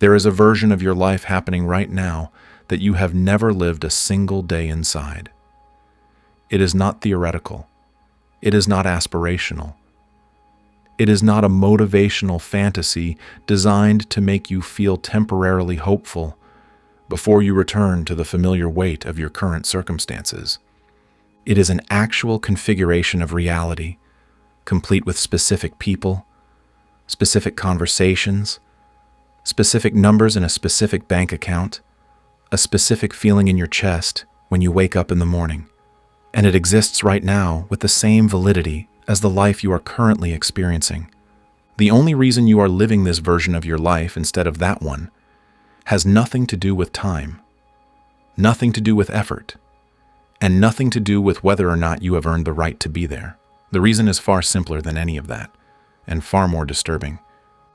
There is a version of your life happening right now that you have never lived a single day inside. It is not theoretical. It is not aspirational. It is not a motivational fantasy designed to make you feel temporarily hopeful before you return to the familiar weight of your current circumstances. It is an actual configuration of reality, complete with specific people, specific conversations, specific numbers in a specific bank account, a specific feeling in your chest when you wake up in the morning. And it exists right now with the same validity as the life you are currently experiencing. The only reason you are living this version of your life instead of that one has nothing to do with time, nothing to do with effort, and nothing to do with whether or not you have earned the right to be there. The reason is far simpler than any of that, and far more disturbing.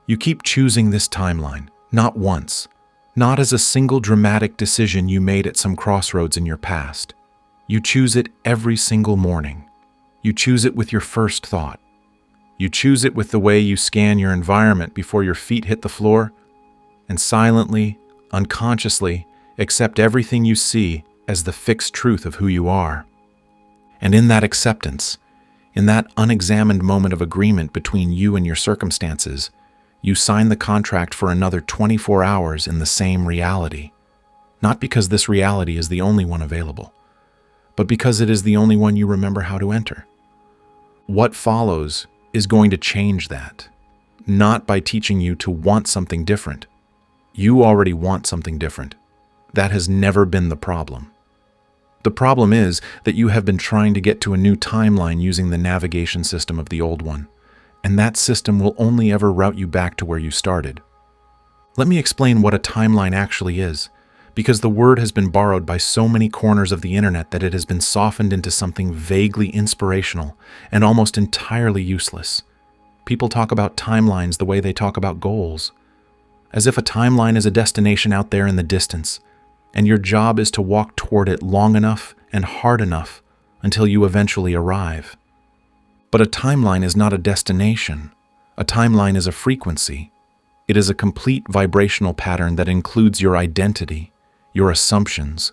You keep choosing this timeline, not once, not as a single dramatic decision you made at some crossroads in your past. You choose it every single morning. You choose it with your first thought. You choose it with the way you scan your environment before your feet hit the floor, and silently, unconsciously, accept everything you see as the fixed truth of who you are. And in that acceptance, in that unexamined moment of agreement between you and your circumstances, you sign the contract for another 24 hours in the same reality. Not because this reality is the only one available, but because it is the only one you remember how to enter. What follows is going to change that, not by teaching you to want something different. You already want something different. That has never been the problem. The problem is that you have been trying to get to a new timeline using the navigation system of the old one, and that system will only ever route you back to where you started. Let me explain what a timeline actually is, because the word has been borrowed by so many corners of the internet that it has been softened into something vaguely inspirational and almost entirely useless. People talk about timelines the way they talk about goals, as if a timeline is a destination out there in the distance, and your job is to walk toward it long enough and hard enough until you eventually arrive. But a timeline is not a destination. A timeline is a frequency. It is a complete vibrational pattern that includes your identity, your assumptions,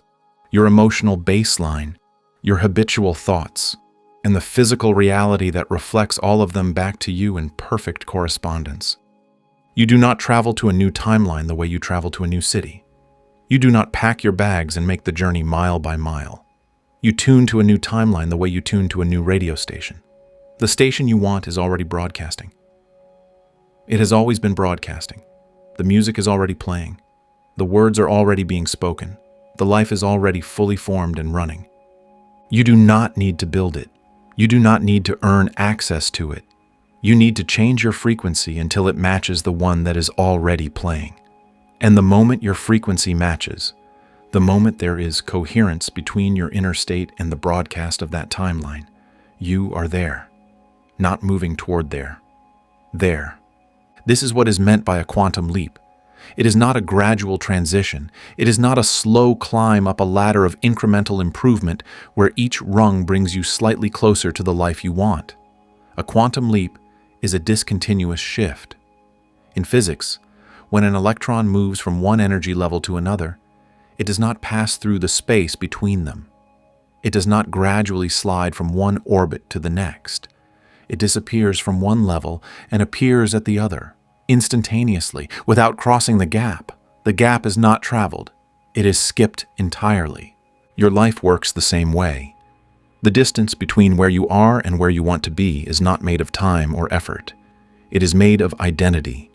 your emotional baseline, your habitual thoughts, and the physical reality that reflects all of them back to you in perfect correspondence. You do not travel to a new timeline the way you travel to a new city. You do not pack your bags and make the journey mile by mile. You tune to a new timeline the way you tune to a new radio station. The station you want is already broadcasting. It has always been broadcasting. The music is already playing. The words are already being spoken. The life is already fully formed and running. You do not need to build it. You do not need to earn access to it. You need to change your frequency until it matches the one that is already playing. And the moment your frequency matches, the moment there is coherence between your inner state and the broadcast of that timeline, you are there, not moving toward there. There. This is what is meant by a quantum leap. It is not a gradual transition. It is not a slow climb up a ladder of incremental improvement where each rung brings you slightly closer to the life you want. A quantum leap is a discontinuous shift. In physics, when an electron moves from one energy level to another, it does not pass through the space between them. It does not gradually slide from one orbit to the next. It disappears from one level and appears at the other, instantaneously, without crossing the gap. The gap is not traveled. It is skipped entirely. Your life works the same way. The distance between where you are and where you want to be is not made of time or effort. It is made of identity.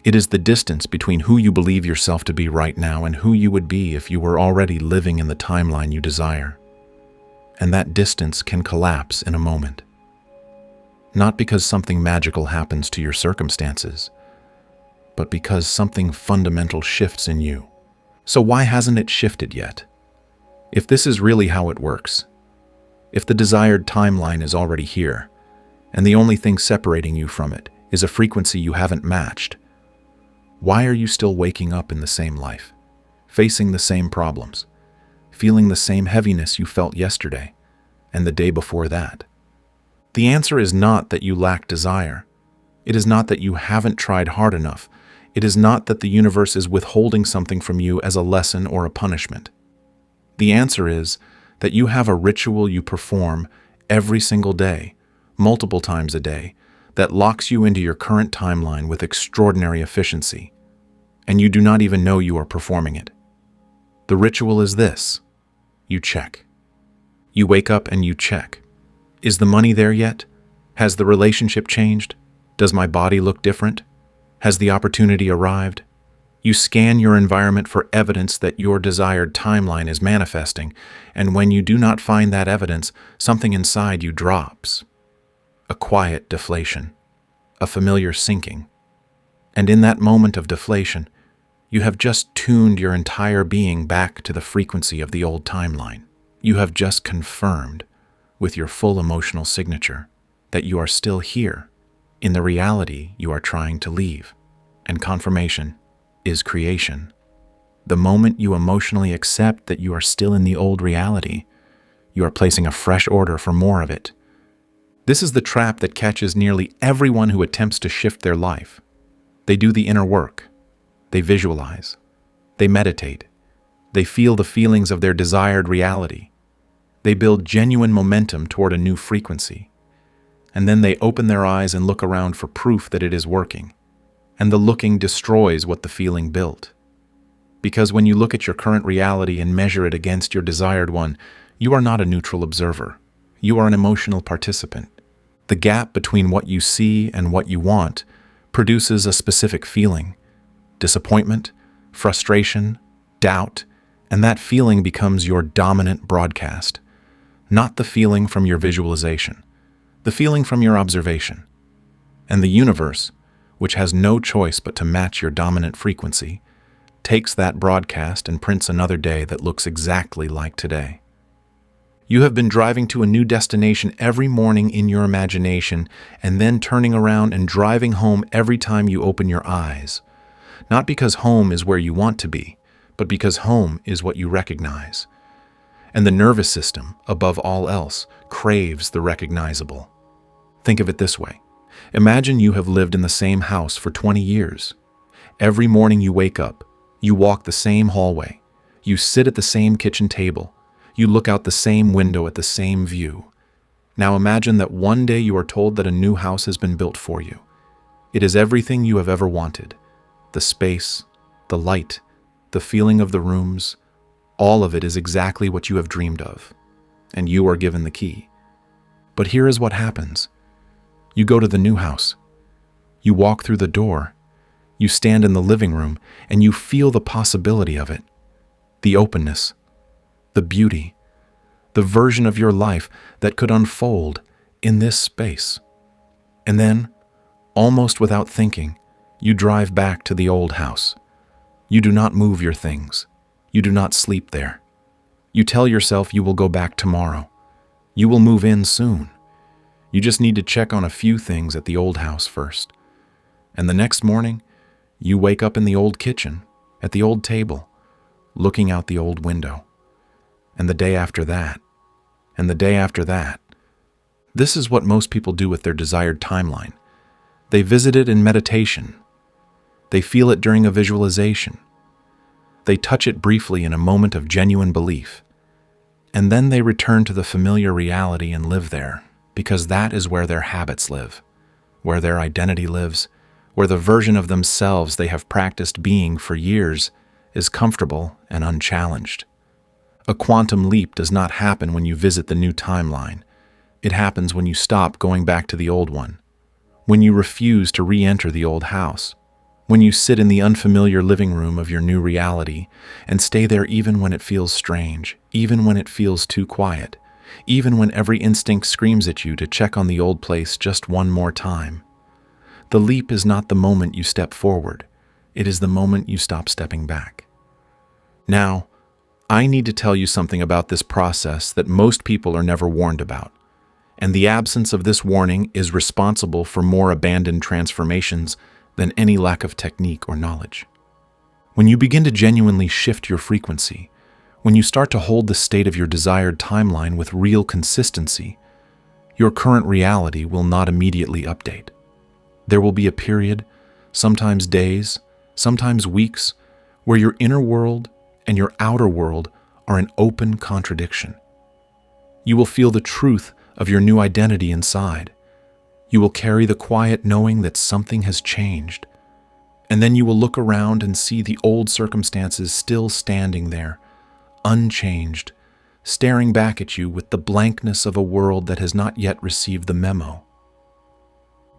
It is the distance between who you believe yourself to be right now and who you would be if you were already living in the timeline you desire. And that distance can collapse in a moment. Not because something magical happens to your circumstances, but because something fundamental shifts in you. So why hasn't it shifted yet? If this is really how it works, if the desired timeline is already here, and the only thing separating you from it is a frequency you haven't matched, why are you still waking up in the same life, facing the same problems, feeling the same heaviness you felt yesterday and the day before that? The answer is not that you lack desire. It is not that you haven't tried hard enough. It is not that the universe is withholding something from you as a lesson or a punishment. The answer is that you have a ritual you perform every single day, multiple times a day, that locks you into your current timeline with extraordinary efficiency, and you do not even know you are performing it. The ritual is this: you check. You wake up and you check. Is the money there yet? Has the relationship changed? Does my body look different? Has the opportunity arrived? You scan your environment for evidence that your desired timeline is manifesting, and when you do not find that evidence, something inside you drops. A quiet deflation, a familiar sinking. And in that moment of deflation, you have just tuned your entire being back to the frequency of the old timeline. You have just confirmed, with your full emotional signature, that you are still here, in the reality you are trying to leave. And confirmation is creation. The moment you emotionally accept that you are still in the old reality, you are placing a fresh order for more of it. This is the trap that catches nearly everyone who attempts to shift their life. They do the inner work. They visualize. They meditate. They feel the feelings of their desired reality. They build genuine momentum toward a new frequency. And then they open their eyes and look around for proof that it is working. And the looking destroys what the feeling built. Because when you look at your current reality and measure it against your desired one, you are not a neutral observer. You are an emotional participant. The gap between what you see and what you want produces a specific feeling: disappointment, frustration, doubt, and that feeling becomes your dominant broadcast. Not the feeling from your visualization, the feeling from your observation. And the universe, which has no choice but to match your dominant frequency, takes that broadcast and prints another day that looks exactly like today. You have been driving to a new destination every morning in your imagination and then turning around and driving home every time you open your eyes. Not because home is where you want to be, but because home is what you recognize. And the nervous system, above all else, craves the recognizable. Think of it this way. Imagine you have lived in the same house for 20 years. Every morning you wake up, you walk the same hallway, you sit at the same kitchen table, you look out the same window at the same view. Now imagine that one day you are told that a new house has been built for you. It is everything you have ever wanted. The space, the light, the feeling of the rooms, all of it is exactly what you have dreamed of, and you are given the key. But here is what happens. You go to the new house. You walk through the door. You stand in the living room, and you feel the possibility of it, the openness, the beauty, the version of your life that could unfold in this space. And then, almost without thinking, you drive back to the old house. You do not move your things. You do not sleep there. You tell yourself you will go back tomorrow. You will move in soon. You just need to check on a few things at the old house first. And the next morning, you wake up in the old kitchen, at the old table, looking out the old window. And the day after that, and the day after that. This is what most people do with their desired timeline. They visit it in meditation. They feel it during a visualization. They touch it briefly in a moment of genuine belief. And then they return to the familiar reality and live there, because that is where their habits live, where their identity lives, where the version of themselves they have practiced being for years is comfortable and unchallenged. A quantum leap does not happen when you visit the new timeline. It happens when you stop going back to the old one, when you refuse to re-enter the old house, when you sit in the unfamiliar living room of your new reality and stay there even when it feels strange, even when it feels too quiet, even when every instinct screams at you to check on the old place just one more time. The leap is not the moment you step forward. It is the moment you stop stepping back. Now, I need to tell you something about this process that most people are never warned about, and the absence of this warning is responsible for more abandoned transformations than any lack of technique or knowledge. When you begin to genuinely shift your frequency, when you start to hold the state of your desired timeline with real consistency, your current reality will not immediately update. There will be a period, sometimes days, sometimes weeks, where your inner world and your outer world are in open contradiction. You will feel the truth of your new identity inside. You will carry the quiet knowing that something has changed. And then you will look around and see the old circumstances still standing there, unchanged, staring back at you with the blankness of a world that has not yet received the memo.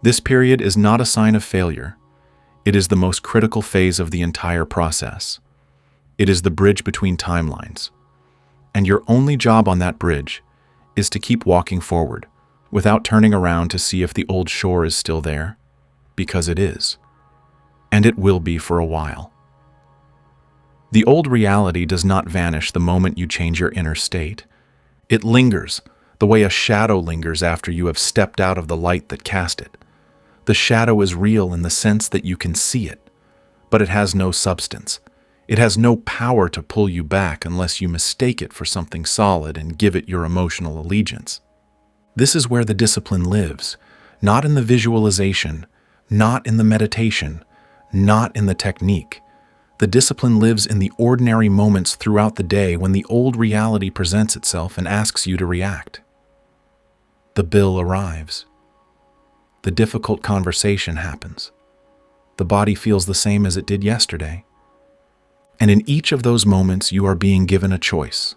This period is not a sign of failure. It is the most critical phase of the entire process. It is the bridge between timelines. And your only job on that bridge is to keep walking forward, without turning around to see if the old shore is still there, because it is. And it will be for a while. The old reality does not vanish the moment you change your inner state. It lingers, the way a shadow lingers after you have stepped out of the light that cast it. The shadow is real in the sense that you can see it, but it has no substance. It has no power to pull you back unless you mistake it for something solid and give it your emotional allegiance. This is where the discipline lives, not in the visualization, not in the meditation, not in the technique. The discipline lives in the ordinary moments throughout the day when the old reality presents itself and asks you to react. The bill arrives. The difficult conversation happens. The body feels the same as it did yesterday. And in each of those moments, you are being given a choice.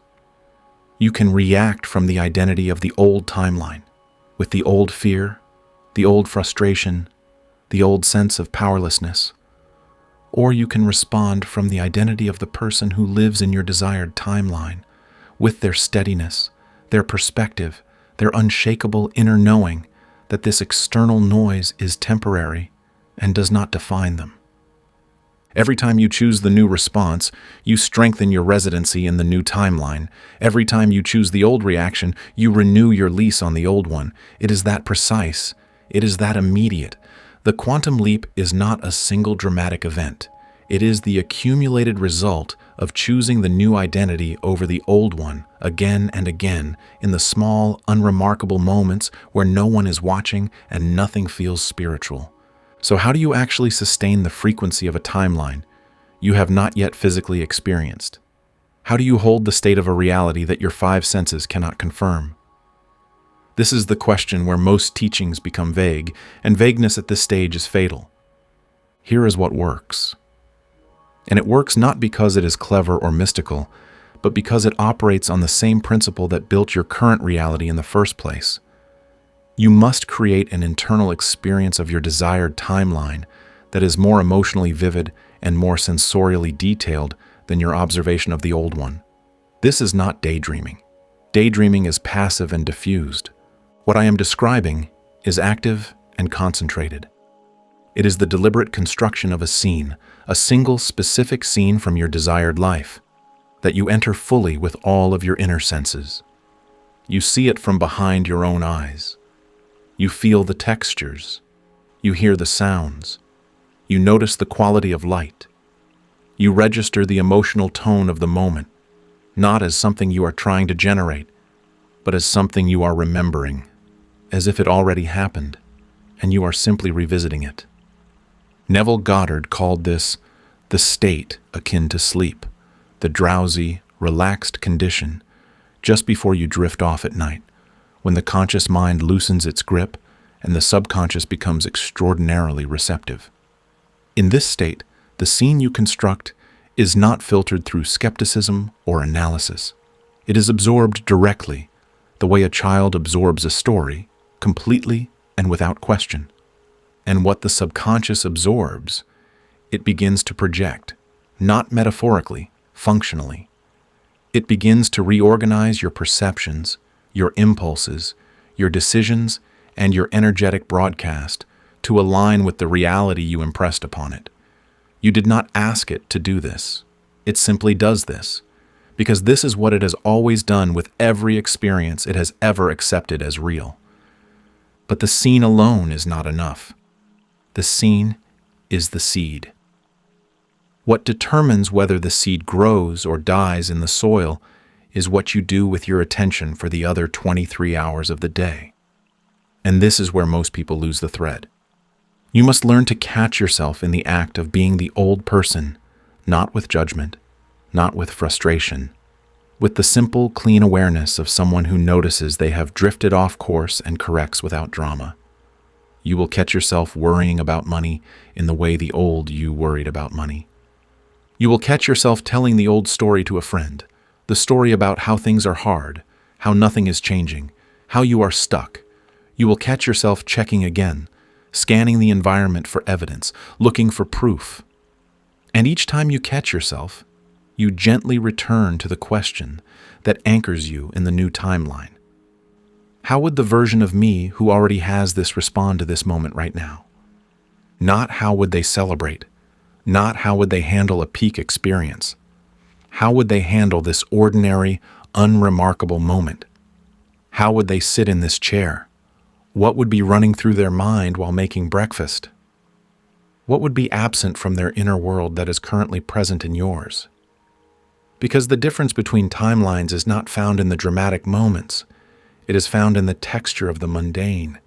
You can react from the identity of the old timeline, with the old fear, the old frustration, the old sense of powerlessness. Or you can respond from the identity of the person who lives in your desired timeline, with their steadiness, their perspective, their unshakable inner knowing that this external noise is temporary and does not define them. Every time you choose the new response, you strengthen your residency in the new timeline. Every time you choose the old reaction, you renew your lease on the old one. It is that precise. It is that immediate. The quantum leap is not a single dramatic event. It is the accumulated result of choosing the new identity over the old one again and again in the small, unremarkable moments where no one is watching and nothing feels spiritual. So how do you actually sustain the frequency of a timeline you have not yet physically experienced? How do you hold the state of a reality that your five senses cannot confirm? This is the question where most teachings become vague, and vagueness at this stage is fatal. Here is what works. And it works not because it is clever or mystical, but because it operates on the same principle that built your current reality in the first place. You must create an internal experience of your desired timeline that is more emotionally vivid and more sensorially detailed than your observation of the old one. This is not daydreaming. Daydreaming is passive and diffused. What I am describing is active and concentrated. It is the deliberate construction of a scene, a single specific scene from your desired life, that you enter fully with all of your inner senses. You see it from behind your own eyes. You feel the textures. You hear the sounds. You notice the quality of light. You register the emotional tone of the moment, not as something you are trying to generate, but as something you are remembering, as if it already happened, and you are simply revisiting it. Neville Goddard called this the state akin to sleep, the drowsy, relaxed condition just before you drift off at night, when the conscious mind loosens its grip and the subconscious becomes extraordinarily receptive. In this state, the scene you construct is not filtered through skepticism or analysis. It is absorbed directly, the way a child absorbs a story, completely and without question. And what the subconscious absorbs, it begins to project, not metaphorically, functionally. It begins to reorganize your perceptions, your impulses, your decisions, and your energetic broadcast to align with the reality you impressed upon it. You did not ask it to do this. It simply does this, because this is what it has always done with every experience it has ever accepted as real. But the scene alone is not enough. The scene is the seed. What determines whether the seed grows or dies in the soil is what you do with your attention for the other 23 hours of the day. And this is where most people lose the thread. You must learn to catch yourself in the act of being the old person, not with judgment, not with frustration, with the simple, clean awareness of someone who notices they have drifted off course and corrects without drama. You will catch yourself worrying about money in the way the old you worried about money. You will catch yourself telling the old story to a friend, the story about how things are hard, how nothing is changing, how you are stuck. You will catch yourself checking again, scanning the environment for evidence, looking for proof. And each time you catch yourself, you gently return to the question that anchors you in the new timeline. How would the version of me who already has this respond to this moment right now? Not how would they celebrate, not how would they handle a peak experience. How would they handle this ordinary, unremarkable moment? How would they sit in this chair? What would be running through their mind while making breakfast? What would be absent from their inner world that is currently present in yours? Because the difference between timelines is not found in the dramatic moments. It is found in the texture of the mundane.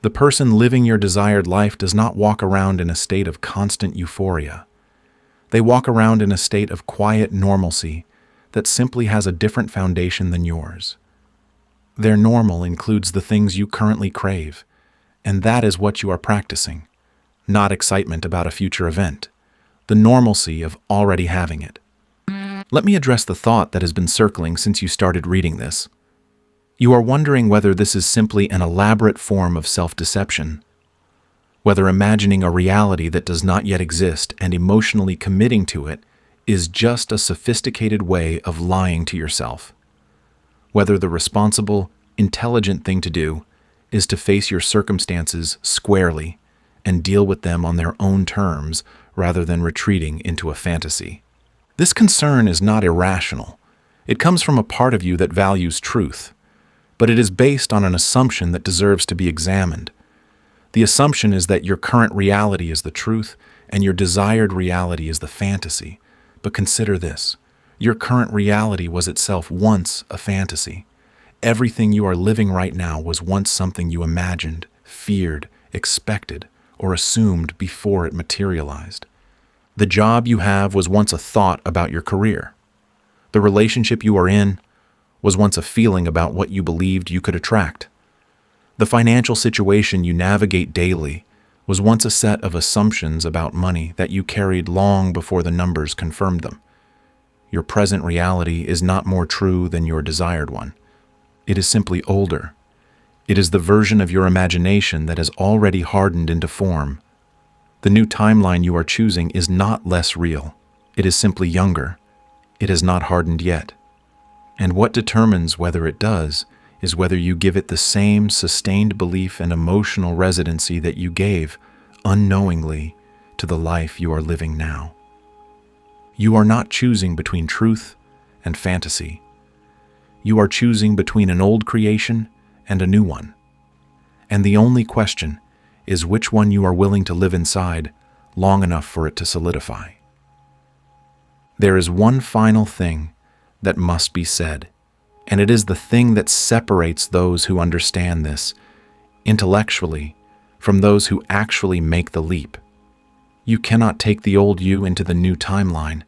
The person living your desired life does not walk around in a state of constant euphoria. They walk around in a state of quiet normalcy that simply has a different foundation than yours. Their normal includes the things you currently crave, and that is what you are practicing, not excitement about a future event, the normalcy of already having it. Let me address the thought that has been circling since you started reading this. You are wondering whether this is simply an elaborate form of self-deception, whether imagining a reality that does not yet exist and emotionally committing to it is just a sophisticated way of lying to yourself, whether the responsible, intelligent thing to do is to face your circumstances squarely and deal with them on their own terms rather than retreating into a fantasy. This concern is not irrational. It comes from a part of you that values truth, but it is based on an assumption that deserves to be examined. The assumption is that your current reality is the truth and your desired reality is the fantasy. But consider this. Your current reality was itself once a fantasy. Everything you are living right now was once something you imagined, feared, expected, or assumed before it materialized. The job you have was once a thought about your career. The relationship you are in was once a feeling about what you believed you could attract. The financial situation you navigate daily was once a set of assumptions about money that you carried long before the numbers confirmed them. Your present reality is not more true than your desired one. It is simply older. It is the version of your imagination that has already hardened into form. The new timeline you are choosing is not less real. It is simply younger. It has not hardened yet. And what determines whether it does is whether you give it the same sustained belief and emotional residency that you gave, unknowingly, to the life you are living now. You are not choosing between truth and fantasy. You are choosing between an old creation and a new one. And the only question is which one you are willing to live inside long enough for it to solidify. There is one final thing that must be said, and it is the thing that separates those who understand this intellectually from those who actually make the leap. You cannot take the old you into the new timeline.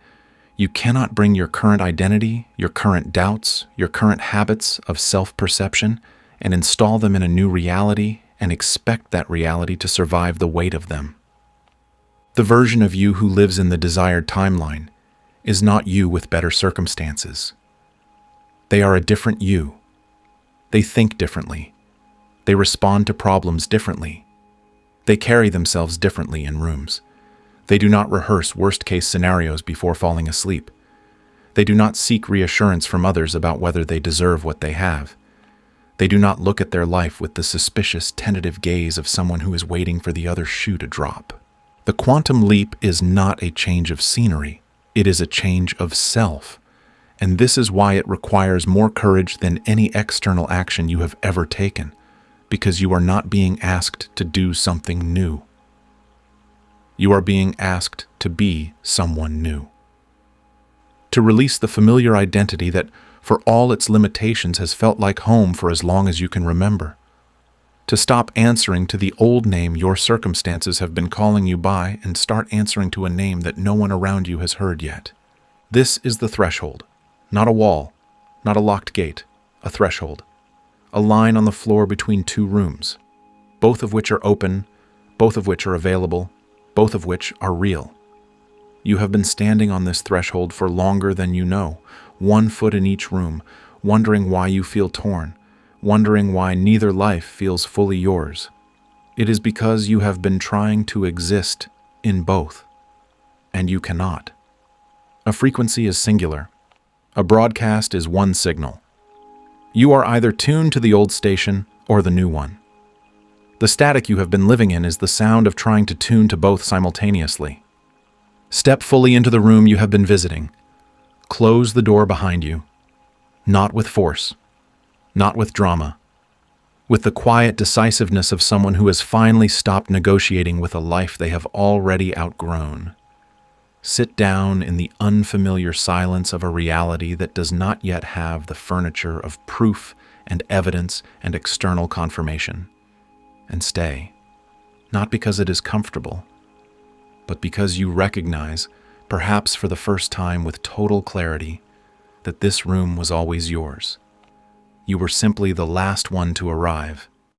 You cannot bring your current identity, your current doubts, your current habits of self-perception and install them in a new reality and expect that reality to survive the weight of them. The version of you who lives in the desired timeline is not you with better circumstances. They are a different you. They think differently. They respond to problems differently. They carry themselves differently in rooms. They do not rehearse worst-case scenarios before falling asleep. They do not seek reassurance from others about whether they deserve what they have. They do not look at their life with the suspicious, tentative gaze of someone who is waiting for the other shoe to drop. The quantum leap is not a change of scenery. It is a change of self. And this is why it requires more courage than any external action you have ever taken, because you are not being asked to do something new. You are being asked to be someone new. To release the familiar identity that, for all its limitations, has felt like home for as long as you can remember. To stop answering to the old name your circumstances have been calling you by and start answering to a name that no one around you has heard yet. This is the threshold. Not a wall, not a locked gate, a threshold. A line on the floor between two rooms, both of which are open, both of which are available, both of which are real. You have been standing on this threshold for longer than you know, 1 foot in each room, wondering why you feel torn, wondering why neither life feels fully yours. It is because you have been trying to exist in both, and you cannot. A frequency is singular. A broadcast is one signal. You are either tuned to the old station or the new one. The static you have been living in is the sound of trying to tune to both simultaneously. Step fully into the room you have been visiting. Close the door behind you. Not with force, not with drama, with the quiet decisiveness of someone who has finally stopped negotiating with a life they have already outgrown. Sit down in the unfamiliar silence of a reality that does not yet have the furniture of proof and evidence and external confirmation. And stay, not because it is comfortable, but because you recognize, perhaps for the first time with total clarity, that this room was always yours. You were simply the last one to arrive,